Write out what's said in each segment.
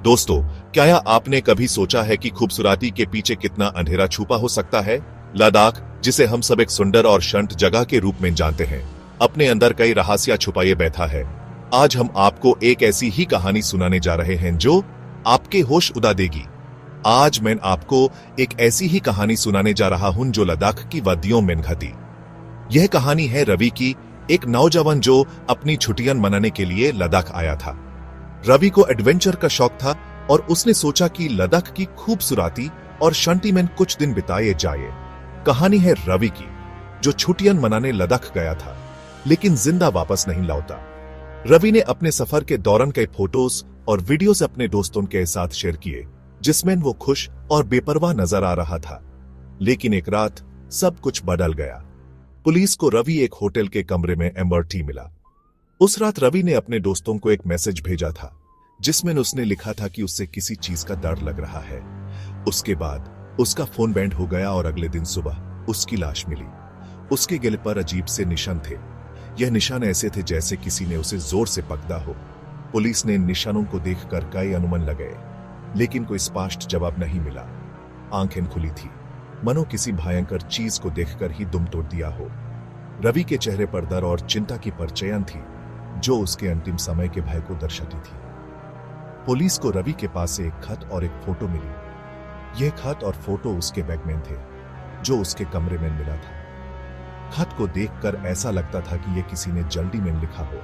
दोस्तों, क्या आपने कभी सोचा है कि खूबसूरती के पीछे कितना अंधेरा छुपा हो सकता है? लद्दाख, जिसे हम सब एक सुंदर और शांत जगह के रूप में जानते हैं, अपने अंदर कई रहस्य छुपाए बैठा है। आज हम आपको एक ऐसी ही कहानी सुनाने जा रहे हैं जो आपके होश उड़ा देगी। आज मैं आपको एक ऐसी ही कहानी सुनाने जा रहा हूं जो लद्दाख की वादियों में घटी। यह कहानी है रवि की, एक नौजवान जो अपनी छुट्टियां मनाने के लिए लद्दाख आया था। रवि को एडवेंचर का शौक था और उसने सोचा कि लद्दाख की खूबसूरती और शांति में कुछ दिन बिताए जाए। कहानी है रवि की, जो छुट्टियां मनाने लद्दाख गया था लेकिन जिंदा वापस नहीं लौटा। रवि ने अपने सफर के दौरान कई फोटोज और वीडियोस अपने दोस्तों के साथ शेयर किए, जिसमें वो खुश और बेपरवाह नजर आ रहा था। लेकिन एक रात सब कुछ बदल गया। पुलिस को रवि एक होटल के कमरे में एम्बर्टी मिला। उस रात रवि ने अपने दोस्तों को एक मैसेज भेजा था, जिसमें उसने लिखा था कि उससे किसी चीज का डर लग रहा है। उसके बाद उसका फोन बैंड हो गया और अगले दिन सुबह उसकी लाश मिली। उसके गले पर अजीब से निशान थे। यह निशान ऐसे थे जैसे किसी ने उसे जोर से पकड़ा हो। पुलिस ने इन निशानों को देखकर कई अनुमान लगाए, लेकिन कोई स्पष्ट जवाब नहीं मिला। आंखें खुली थी, मनो किसी भयंकर चीज को देखकर ही दम तोड़ दिया हो। रवि के चेहरे पर डर और चिंता की परछाइयां थी, जो उसके अंतिम समय के भय को दर्शाती थी। पुलिस को रवि के पास से एक खत और एक फोटो मिली। यह खत और फोटो उसके बैग में थे, जो उसके कमरे में मिला था। खत को देखकर ऐसा लगता था कि यह किसी ने जल्दी में लिखा हो।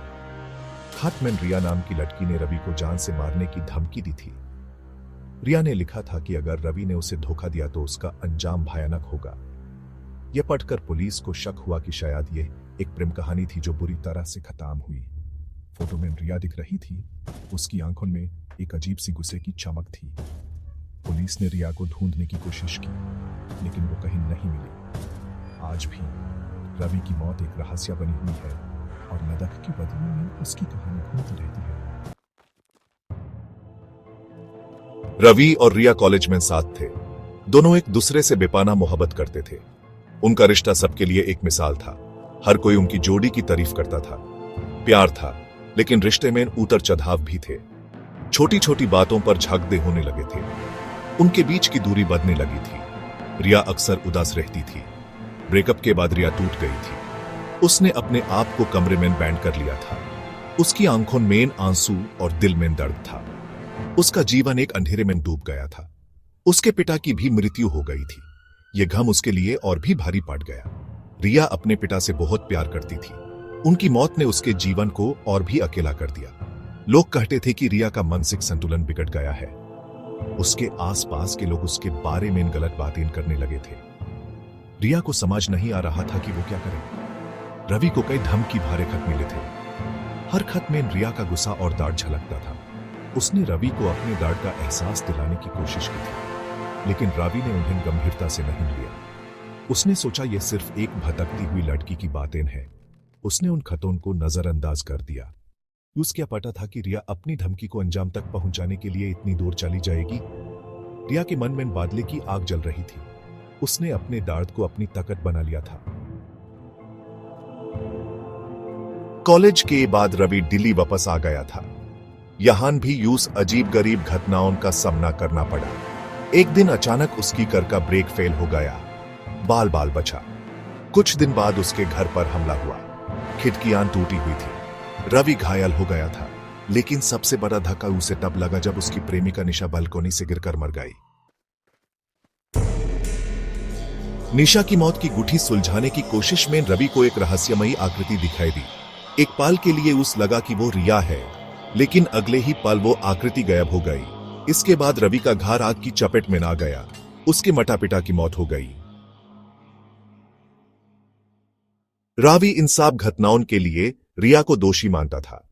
खत में रिया नाम की लड़की ने रवि को जान से मारने की धमकी दी थी। रिया ने लिखा था कि अगर रवि ने उसे धोखा दिया तो उसका अंजाम भयानक होगा। यह पढ़कर पुलिस को शक हुआ कि शायद यह एक प्रेम कहानी थी जो बुरी तरह से खत्म हुई। फोटो में रिया दिख रही थी। उसकी आंखों में एक अजीब सी गुस्से की चमक थी। पुलिस ने रिया को ढूंढने की कोशिश की, लेकिन वो कहीं नहीं मिली। आज भी रवि की मौत एक रहस्य बनी हुई है और लद्दाख की वादियों में उसकी कहानी घूमती रहती है। रवि और रिया कॉलेज में साथ थे। दोनों एक दूसरे से बेपनाह मोहब्बत करते थे। उनका रिश्ता सबके लिए एक मिसाल था। हर कोई उनकी जोड़ी की तारीफ करता था। प्यार था, लेकिन रिश्ते में उतार चढ़ाव भी थे। छोटी छोटी बातों पर झगड़े होने लगे थे। उनके बीच की दूरी बढ़ने लगी थी। रिया अक्सर उदास रहती थी। ब्रेकअप के बाद रिया टूट गई थी। उसने अपने आप को कमरे में बैंड कर लिया था। उसकी आंखों में आंसू और दिल में दर्द था। उसका जीवन एक अंधेरे में डूब गया था। उसके पिता की भी मृत्यु हो गई थी। यह गम उसके लिए और भी भारी पड़ गया। रिया अपने पिता से बहुत प्यार करती थी। उनकी मौत ने उसके जीवन को और भी अकेला कर दिया। लोग कहते थे कि रिया का मानसिक संतुलन बिगड़ गया है। उसके आसपास के लोग उसके बारे में गलत बातें करने लगे थे। रिया को समझ नहीं आ रहा था कि वो क्या करे। रवि को कई धमकी भरे खत मिले थे। हर खत में रिया का गुस्सा और दर्द झलकता था। उसने रवि को अपने दर्द का एहसास दिलाने की कोशिश की थी, लेकिन रवि ने उन्हें गंभीरता से नहीं लिया। उसने सोचा यह सिर्फ एक भटकती हुई लड़की की बातें हैं। उसने उन खतों को नजरअंदाज कर दिया। उसे क्या पता था कि रिया अपनी धमकी को अंजाम तक पहुंचाने के लिए इतनी दूर चली जाएगी। रिया के मन में बादले की आग जल रही थी। उसने अपने दर्द को अपनी ताकत बना लिया था। कॉलेज के बाद रवि दिल्ली वापस आ गया था। यहां भी यूस अजीब गरीब घटनाओं का सामना करना पड़ा। एक दिन अचानक उसकी कार का ब्रेक फेल हो गया। बाल बाल बचा। कुछ दिन बाद उसके घर पर हमला हुआ। खिड़कियां टूटी हुई थी। रवि घायल हो गया था, लेकिन सबसे बड़ा धक्का उसे तब लगा जब उसकी प्रेमिका निशा बालकोनी से गिरकर मर गई। निशा की मौत की गुत्थी सुलझाने की कोशिश में रवि को एक रहस्यमयी आकृति दिखाई दी। एक पल के लिए उसे लगा कि वो रिया है, लेकिन अगले ही पल वो आकृति गायब हो गई। इसके बाद रवि का घर आग की चपेट में आ गया। उसके माता पिता की मौत हो गई। रवि इन सब घटनाओं के लिए रिया को दोषी मानता था।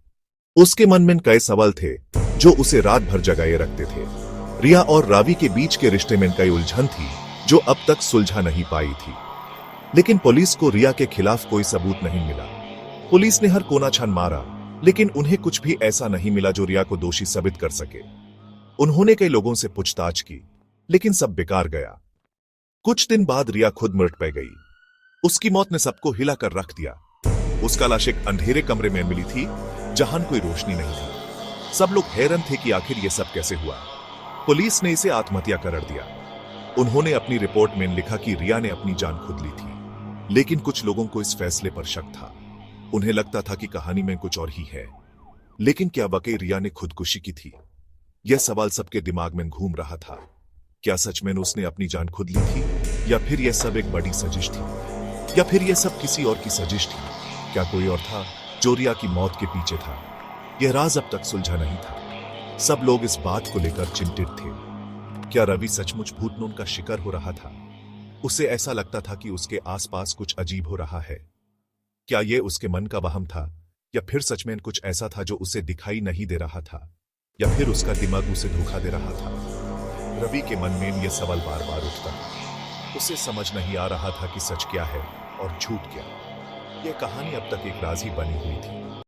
उसके मन में कई सवाल थे जो उसे रात भर जगाए रखते थे। रिया और रवि के बीच के रिश्ते में कई उलझन थी जो अब तक सुलझा नहीं पाई थी। लेकिन पुलिस को रिया के खिलाफ कोई सबूत नहीं मिला। पुलिस ने हर कोना छान मारा, लेकिन उन्हें कुछ भी ऐसा नहीं मिला जो रिया को दोषी साबित कर सके। उन्होंने कई लोगों से पूछताछ की, लेकिन सब बेकार गया। कुछ दिन बाद रिया खुद मृत पै गई। उसकी मौत ने सबको हिलाकर रख दिया। उसका लाश एक अंधेरे कमरे में मिली थी, जहां कोई रोशनी नहीं थी। सब लोग हैरान थे कि आखिर ये सब कैसे हुआ। पुलिस ने इसे आत्महत्या करार दिया। उन्होंने अपनी रिपोर्ट में लिखा कि रिया ने अपनी जान खुद ली थी, लेकिन कुछ लोगों को इस फैसले पर शक था। उन्हें लगता था कि कहानी में कुछ और ही है। लेकिन क्या वाकई रिया ने खुदकुशी की थी? यह सवाल सबके दिमाग में घूम रहा था। क्या सच में उसने अपनी जान खुद ली थी, या फिर यह सब एक बड़ी साजिश थी, या फिर यह सब किसी और की साजिश थी? क्या कोई और था जो रिया की मौत के पीछे था? यह राज अब तक सुलझा नहीं था। सब लोग इस बात को लेकर चिंतित थे। क्या रवि सचमुच भूतनून का शिकार हो रहा था? उसे ऐसा लगता था कि उसके आसपास कुछ अजीब हो रहा है। क्या यह उसके मन का वहम था, या फिर सच में कुछ ऐसा था जो उसे दिखाई नहीं दे रहा था, या फिर उसका दिमाग उसे धोखा दे रहा था? रवि के मन में यह सवाल बार बार उठता था। उसे समझ नहीं आ रहा था कि सच क्या है और झूठ क्या। यह कहानी अब तक एक राज ही बनी हुई थी।